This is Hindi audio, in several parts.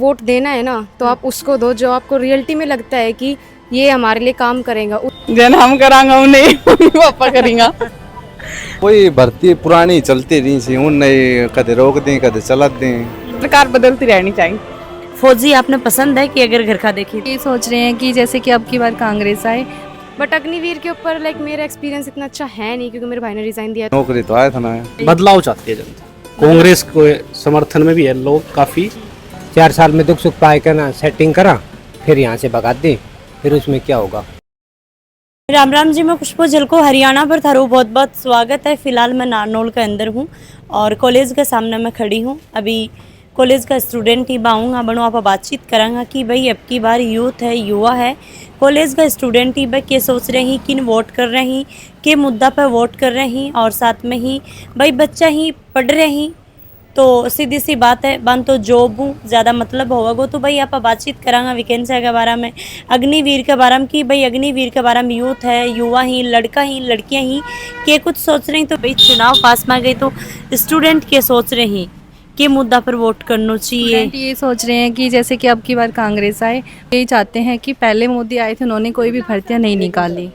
वोट देना है ना तो आप उसको दो जो आपको रियलिटी में लगता है कि ये हमारे लिए काम करेगा। जन हम करांगा उन्हें पापा करेंगा। कोई भर्ती पुरानी चलती रही सी उन्हें कदे रोक दें कदे चला दें। सरकार बदलती रहनी चाहिए। फौजी आपने पसंद है कि अगर घर का देखें? ये सोच रहे हैं कि जैसे कि अब की बार कांग्रेस आए। बट अग्निवीर के ऊपर मेरा एक्सपीरियंस इतना अच्छा है नहीं क्योंकि मेरे भाई ने रिजाइन दिया। नौकरी तो आया था ना। बदलाव चाहती है जनता, कांग्रेस को समर्थन में भी है लोग काफी। 4 साल में दुख सुख पाए कर ना सेटिंग करा फिर यहाँ से भगा दे, फिर उसमें क्या होगा। राम राम जी, मैं खुशबू झलको हरियाणा पर थारू बहुत बहुत स्वागत है। फिलहाल मैं नारनौल के अंदर हूँ और कॉलेज के सामने मैं खड़ी हूँ। अभी कॉलेज का स्टूडेंट ही बाऊँगा बनू आप बातचीत करांगा कि भाई अब की बार यूथ है, युवा है, कॉलेज का स्टूडेंट ही भाई क्या सोच रहे हैं, किन वोट कर रहे हैं, के मुद्दा पर वोट कर रहे हैं और साथ में ही भाई बच्चा ही पढ़ रहे हैं। तो सीधी सी बात है बन तो जॉब हूँ ज़्यादा मतलब होगा तो भाई आप बातचीत करांगा वैकेंसी के बारे में, अग्निवीर के बारे में कि भाई अग्निवीर के बारे में यूथ है, युवा ही, लड़का ही, लड़कियाँ ही के कुछ सोच रही। तो भाई चुनाव पास में गई तो स्टूडेंट के सोच रहे हैं के मुद्दा पर वोट करना चाहिए। ये सोच रहे हैं कि जैसे कि अब की बार कांग्रेस आए। यही चाहते हैं कि पहले मोदी आए थे उन्होंने कोई भी भर्तियां नहीं निकाली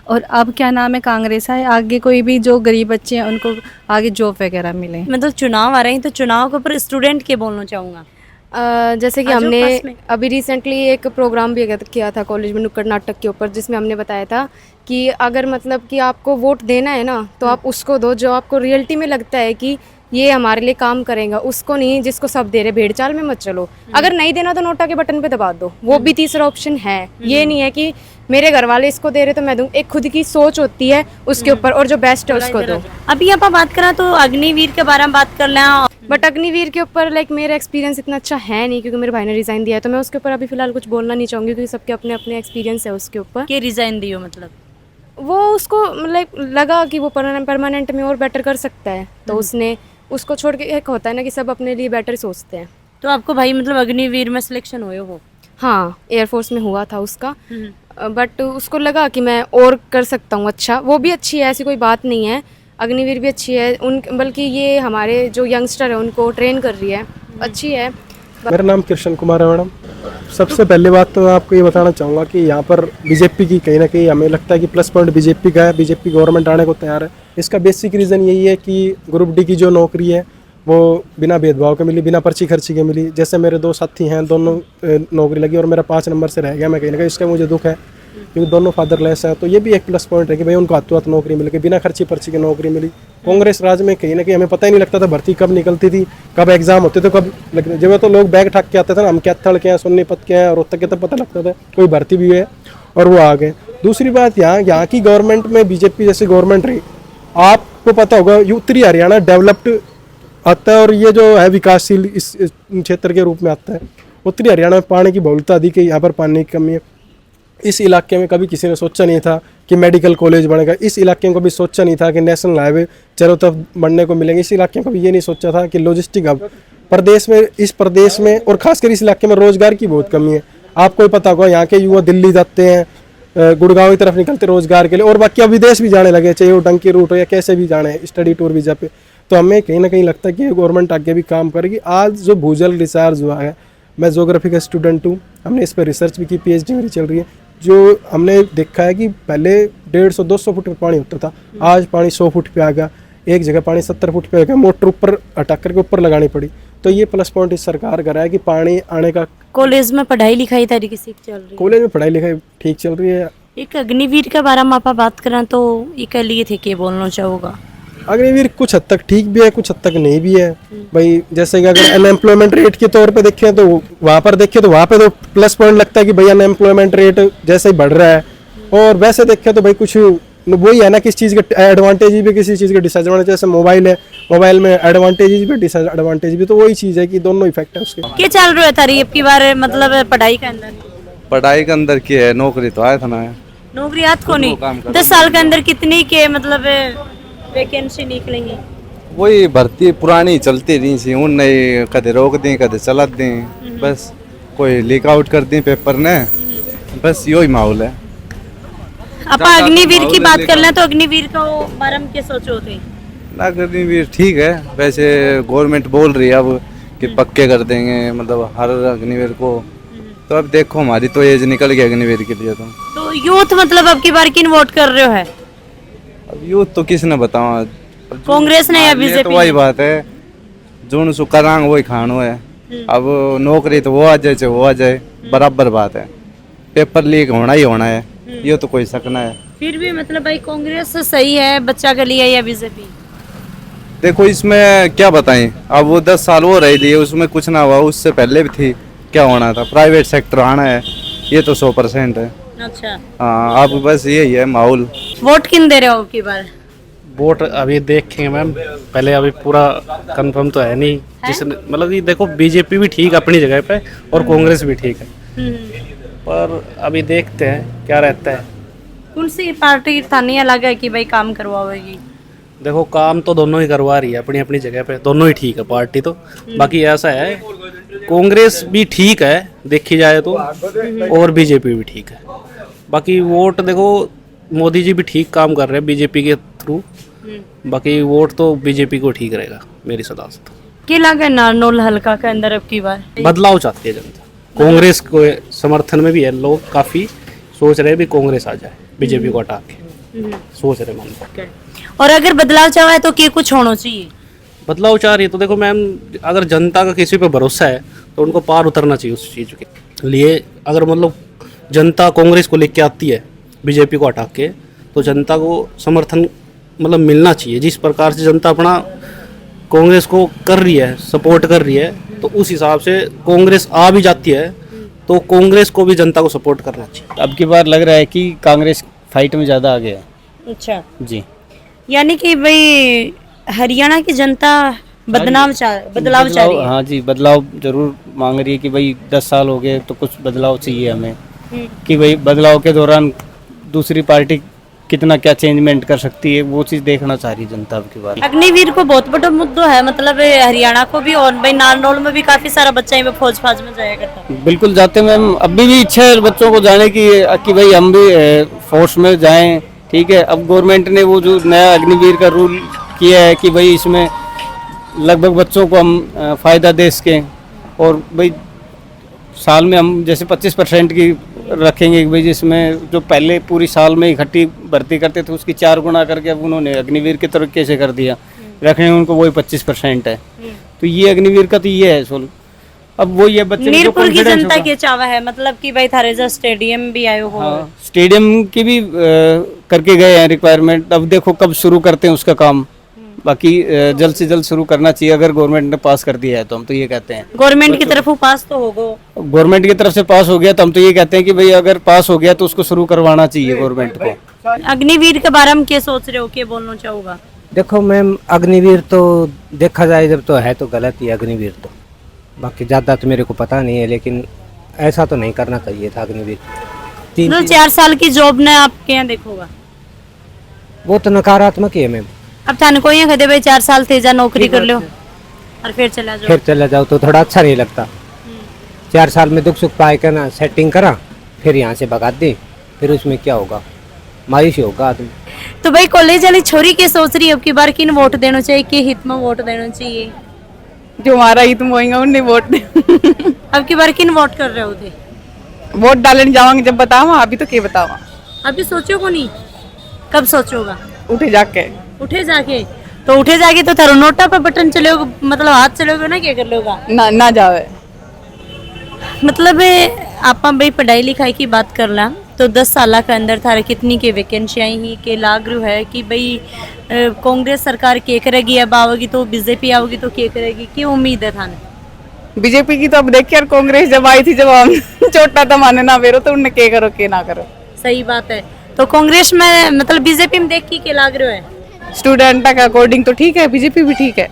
और अब क्या नाम है कांग्रेस आए, आगे कोई भी जो गरीब बच्चे हैं उनको आगे जॉब वगैरह मिले। मतलब चुनाव आ रहे हैं तो चुनाव के ऊपर स्टूडेंट के बोलना चाहूँगा। जैसे कि हमने अभी रिसेंटली एक प्रोग्राम भी किया था कॉलेज में नुक्कड़ नाटक के ऊपर, जिसमें हमने बताया था कि अगर मतलब कि आपको वोट देना है ना तो आप उसको दो जो आपको रियलिटी में लगता है कि ये हमारे लिए काम करेगा, उसको नहीं जिसको सब दे रहे। भेड़ चाल में मत चलो। अगर नहीं देना तो नोटा के बटन पे दबा दो, वो भी तीसरा ऑप्शन है। ये नहीं है कि मेरे घर वाले इसको दे रहे तो मैं दूं। एक खुद की सोच होती है उसके ऊपर और जो बेस्ट है उसको दो। अभी आप बात करें तो अग्निवीर के बारे में बात कर लें। बट अग्निवीर के ऊपर मेरा एक्सपीरियंस इतना अच्छा है नहीं क्योंकि मेरे भाई ने रिजाइन दिया है, तो मैं उसके ऊपर अभी फिलहाल कुछ बोलना नहीं चाहूँगी क्योंकि सबके अपने अपने एक्सपीरियंस है उसके ऊपर। के रिजाइन दियो मतलब वो उसको लगा कि वो परमानेंट में और बेटर कर सकता है तो उसने उसको छोड़ के। एक होता है ना कि सब अपने लिए बेटर सोचते हैं। तो आपको भाई मतलब अग्निवीर में सिलेक्शन हुए हो? हाँ, एयरफोर्स में हुआ था उसका, बट उसको लगा कि मैं और कर सकता हूँ अच्छा। वो भी अच्छी है, ऐसी कोई बात नहीं है, अग्निवीर भी अच्छी है उन, बल्कि ये हमारे जो यंगस्टर है उनको ट्रेन कर रही है, अच्छी है। मेरा नाम कृष्ण कुमार है मैडम। सबसे पहले बात तो मैं आपको ये बताना चाहूँगा कि यहाँ पर बीजेपी की कहीं ना कहीं हमें लगता है कि प्लस पॉइंट बीजेपी का है। बीजेपी गवर्नमेंट आने को तैयार है। इसका बेसिक रीज़न यही है कि ग्रुप डी की जो नौकरी है वो बिना भेदभाव के मिली, बिना पर्ची खर्ची के मिली। जैसे मेरे 2 साथी हैं, दोनों नौकरी लगी और मेरा 5 नंबर से रह गया। मैं कहीं ना कहीं इसका मुझे दुख है क्योंकि दोनों फादरलेस हैं। तो ये भी एक प्लस पॉइंट है कि भाई उनको हाथों हाथ नौकरी मिल गई, बिना खर्ची पर्ची की नौकरी मिली। कांग्रेस राज में कहीं ना कहीं हमें पता ही नहीं लगता था भर्ती कब निकलती थी, कब एग्जाम होते थे, कब लगते। जब तो लोग बैग ठाक के आते थे ना, हम कैथल के हैं, सोनीपत के हैं, रोहतक के, तब पता लगता था कोई भर्ती भी है और वो आ गए। दूसरी बात, यहाँ की गवर्नमेंट में बीजेपी जैसी गवर्नमेंट रही, आपको पता होगा उत्तरी हरियाणा डेवलप्ड आता है और ये जो है विकासशील इस क्षेत्र के रूप में आता है। उत्तरी हरियाणा में पानी की बहुलता अधिक है, यहाँ पर पानी की कमी है। इस इलाके में कभी किसी ने सोचा नहीं था कि मेडिकल कॉलेज बनेगा। इस इलाके में कभी सोचा नहीं था कि नेशनल हाईवे चारों तरफ बनने को मिलेंगे। इस इलाके में कभी ये नहीं सोचा था कि लॉजिस्टिक हब प्रदेश में, इस प्रदेश में और खासकर इस इलाके में रोजगार की बहुत कमी है। आपको ही पता होगा यहाँ के युवा दिल्ली जाते हैं, गुड़गांव की तरफ निकलते रोजगार के लिए और बाकी अब विदेश भी जाने लगे, चाहे वो डंकी रूट हो या कैसे भी जाने स्टडी टूर वीजा पे। तो हमें कहीं ना कहीं लगता है कि गवर्नमेंट आगे भी काम करेगी। आज जो भूजल रिचार्ज हुआ है, मैं ज्योग्राफी का स्टूडेंट हूँ, हमने इस पर रिसर्च भी की, PhD मेरी चल रही है। जो हमने देखा है कि पहले 150-200 फुट पे पानी होता था, आज पानी 100 फुट पे आ गया। एक जगह पानी 70 फुट पे आ गया, मोटर ऊपर अटक करके ऊपर लगानी पड़ी। तो ये प्लस पॉइंट इस सरकार का रहा है कि पानी आने का। कॉलेज में पढ़ाई लिखाई तरीके से चल रही है? कॉलेज में पढ़ाई लिखाई ठीक चल रही है। एक अग्निवीर के बारे में आप बात करें तो ये लिए थे क्या बोलना चाहूँगा? अग्निवीर कुछ हद तक ठीक भी है, कुछ हद तक नहीं भी है। भाई जैसे कि अगर अनएम्प्लॉयमेंट रेट के तौर पे देखें तो वहाँ पर देखें तो वहाँ पे तो प्लस पॉइंट लगता है कि भाई अनएम्प्लॉयमेंट रेट जैसे ही बढ़ रहा है। और वैसे देखें तो भाई कुछ वही है ना, किस चीज़ के एडवांटेज भी, किसी चीज़ के डिसएडवांटेज। जैसे मोबाइल है, मोबाइल में एडवांटेज भी डिसएडवांटेज भी, तो वही चीज़ है कि दोनों इफेक्ट है उसके। क्या चल रहा है थारी अब की बार मतलब पढ़ाई के अंदर? पढ़ाई के अंदर की है, नौकरी तो आया था ना। नौकरी याद को नहीं। 10 साल के अंदर कितनी के मतलब वैकेंसी निकलेंगी? वही भर्ती पुरानी चलती रही सी उन्हें कदे रोक दें कदे चला दें, बस कोई लीक आउट कर दें पेपर ने, बस यही माहौल है। आप अग्निवीर की बात कर लें तो अग्निवीर को बारे में क्या सोचो थे? अग्निवीर ठीक है, वैसे गवर्नमेंट बोल रही है अब कि पक्के कर देंगे मतलब हर अग्निवीर को। तो अब देखो हमारी तो एज निकल गई अग्निवीर के लिए। तो यूथ मतलब अब की बार किन वोट कर रहे हो है? अब यूथ तो किसने बताओ, कांग्रेस ने या तो बीजेपी? वही बात है, जो सु करांग वही खानो है। अब नौकरी तो वो आ जाए चाहे वो आ जाए, बराबर बात है। पेपर लीक होना ही होना है, ये तो कोई शक ना है। फिर भी मतलब भाई कांग्रेस सही है बच्चा के लिए या बीजेपी? देखो इसमें क्या बताएं, अब वो 10 साल वो रह लिए, उसमें कुछ ना हुआ, उससे पहले भी थी, क्या होना था, प्राइवेट सेक्टर आना है, ये तो 100% है। अच्छा, हाँ अब बस यही है माहौल। वोट किन दे रहे हो की बार? वोट अभी देखेंगे मैम, पहले अभी पूरा कंफर्म तो है नहीं। जिसने मतलब ये देखो बीजेपी भी ठीक अपनी जगह पे और कांग्रेस भी ठीक है, पर अभी देखते हैं क्या रहता है। कौन सी पार्टी थानी लगा है कि भाई काम करवाएगी? देखो काम तो दोनों ही करवा रही है अपनी अपनी जगह पे, दोनों ही ठीक है पार्टी तो। बाकी ऐसा है कांग्रेस भी ठीक है देखी जाए तो, और बीजेपी भी ठीक है। बाकी वोट देखो मोदी जी भी ठीक काम कर रहे हैं बीजेपी के थ्रू, बाकी वोट तो बीजेपी को ठीक रहेगा मेरी सलाह से। तो क्या लगा नारनौल हल्का के अंदर अब की बार बदलाव चाहती है जनता, कांग्रेस को समर्थन में भी है, लोग काफी सोच रहे हैं भी कांग्रेस आ जाए बीजेपी को हटा के, सोच रहे मन में। और अगर बदलाव चाहे तो क्या कुछ होना चाहिए? बदलाव चाह रही है तो देखो मैम, अगर जनता का किसी पे भरोसा है तो उनको पार उतरना चाहिए उस चीज़ के लिए। अगर मतलब जनता कांग्रेस को लेके आती है बीजेपी को हटा के, तो जनता को समर्थन मतलब मिलना चाहिए। जिस प्रकार से जनता अपना कांग्रेस को कर रही है, सपोर्ट कर रही है, तो उस हिसाब से कांग्रेस आ भी जाती है तो कांग्रेस को भी जनता को सपोर्ट करना चाहिए। अब की बार लग रहा है कि कांग्रेस फाइट में ज़्यादा आगे है। अच्छा जी, यानी कि भाई हरियाणा की जनता बदलाव चाह रही है। हाँ जी, बदलाव जरूर मांग रही है कि भाई 10 साल हो गए तो कुछ बदलाव चाहिए हमें, कि भाई बदलाव के दौरान दूसरी पार्टी कितना क्या चेंजमेंट कर सकती है, वो चीज़ देखना चाह रही जनता अब की बार। अग्निवीर को बहुत बड़ा मुद्दा है, मतलब हरियाणा को भी, और भाई नारनौल में भी काफी सारा बच्चा ही फौज फाज में जाया करता। बिल्कुल जाते मैम, अभी भी इच्छा है बच्चों को जाने की कि भाई हम भी फोर्स में जाएं। ठीक है, अब गवर्नमेंट ने वो जो नया अग्निवीर का रूल किया है कि भाई इसमें लगभग बच्चों को हम फ़ायदा दे सकें, और भाई साल में हम जैसे 25% की रखेंगे कि भाई जिसमें जो पहले पूरी साल में इकट्ठी भर्ती करते थे उसकी 4 गुना करके अब उन्होंने अग्निवीर के तरीके से कर दिया, रखने उनको वही 25% है। तो ये अग्निवीर का तो ये है सोल। अब वो ये बच्चे मीरपुर की जनता के चावा है, मतलब कि भाई थारे जो स्टेडियम भी आयो हो। हाँ, स्टेडियम की भी करके गए हैं रिक्वायरमेंट, अब देखो कब शुरू करते हैं उसका काम। बाकी जल्द से जल्द शुरू करना चाहिए, अगर गवर्नमेंट ने पास कर दिया है तो हम तो ये कहते हैं। गवर्नमेंट की तरफ पास तो होगा, गवर्नमेंट की तरफ से पास हो गया तो हम तो ये कहते हैं कि भाई अगर पास हो गया तो उसको शुरू करवाना चाहिए गवर्नमेंट को। अग्निवीर के बारे में क्या सोच रहे हो, क्या बोलना चाहूँगा? देखो मैम, अग्निवीर तो देखा जाए जब तो है तो गलत ही अग्निवीर तो, बाकी ज़्यादा तो मेरे को पता नहीं है, लेकिन ऐसा तो नहीं करना चाहिए था अग्निवीर। 4 साल की जॉब ने आप क्या देखोगा? वो तो नकारात्मक ही है मैम। अब थाने को ये कहते भाई 4 साल थे जा नौकरी कर लो और फिर चला जाओ तो थोड़ा अच्छा नहीं लगता। 4 साल में दुख सुख पाए कर ना सेटिंग करा, फिर यहाँ से भगा दी, फिर उसमें क्या होगा, मायूस ही होगा आदमी। तो भाई कॉलेज वाली छोरी क्या सोच रही है, अब की बार किन वोट देना चाहिए, के हित में वोट देना चाहिए? जो हमारा हित में होएगा उन्हें वोट दे। अब की बार किन वोट कर रहे हो थे? वोट डालने जाओगे जब बताओ, अभी तो क्या बताओ। अभी सोचो को नहीं, कब सोचोगा? उठे जाके तो उठे जाके तो थारो नोटा पर बटन चलेगा, मतलब हाथ चलेगा ना, क्या कर लोगा ना जावे। मतलब आप भाई पढ़ाई लिखाई की बात कर ला तो 10 साल के अंदर थारे कितनी के वैकेंसी आई ही के लाग रू है कि भाई कांग्रेस सरकार क्या करेगी, अब आओगी तो बीजेपी आओगी तो क्या करेगी, क्या उम्मीद है थाने? बीजेपी की तो अब देखिए यार, कांग्रेस जब आई थी, जब हम छोटा था माने ना बेरो, तो उन्हें क्या करो क्या ना करो। सही बात है। तो कांग्रेस में मतलब बीजेपी में देख के लाग रहे है? स्टूडेंट का अकॉर्डिंग तो ठीक है, बीजेपी भी ठीक है।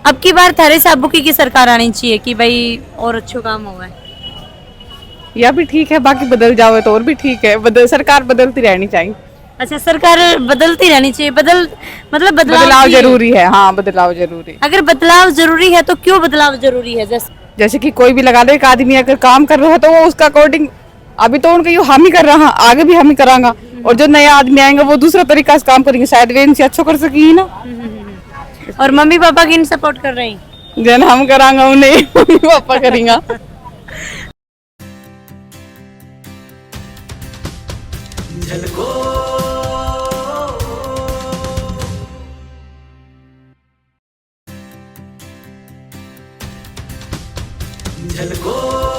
अब की बार थारे साबू की सरकार आनी चाहिए कि भाई और अच्छा काम हुआ है, या भी ठीक है, बाकी बदल जाओ तो और भी ठीक है। सरकार बदलती रहनी चाहिए। अच्छा, सरकार बदलती रहनी चाहिए, मतलब बदलाव जरूरी है। हाँ, बदलाव जरूरी। अगर बदलाव जरूरी है तो क्यों बदलाव जरूरी है? जैसे कि कोई भी लगा लो, एक आदमी अगर काम कर रहा है तो वो उसका अकॉर्डिंग, अभी तो उनका यो हम ही कर रहा, आगे भी हम ही करांगा, और जो नया आदमी आएंगे वो दूसरा तरीका से काम करेंगे, शायद वे इनसे अच्छा कर सकेंगे ना। और मम्मी पापा किन सपोर्ट कर रहे हैं? जन हम करांगा उन्हें मम्मी पापा करेंगा। झलको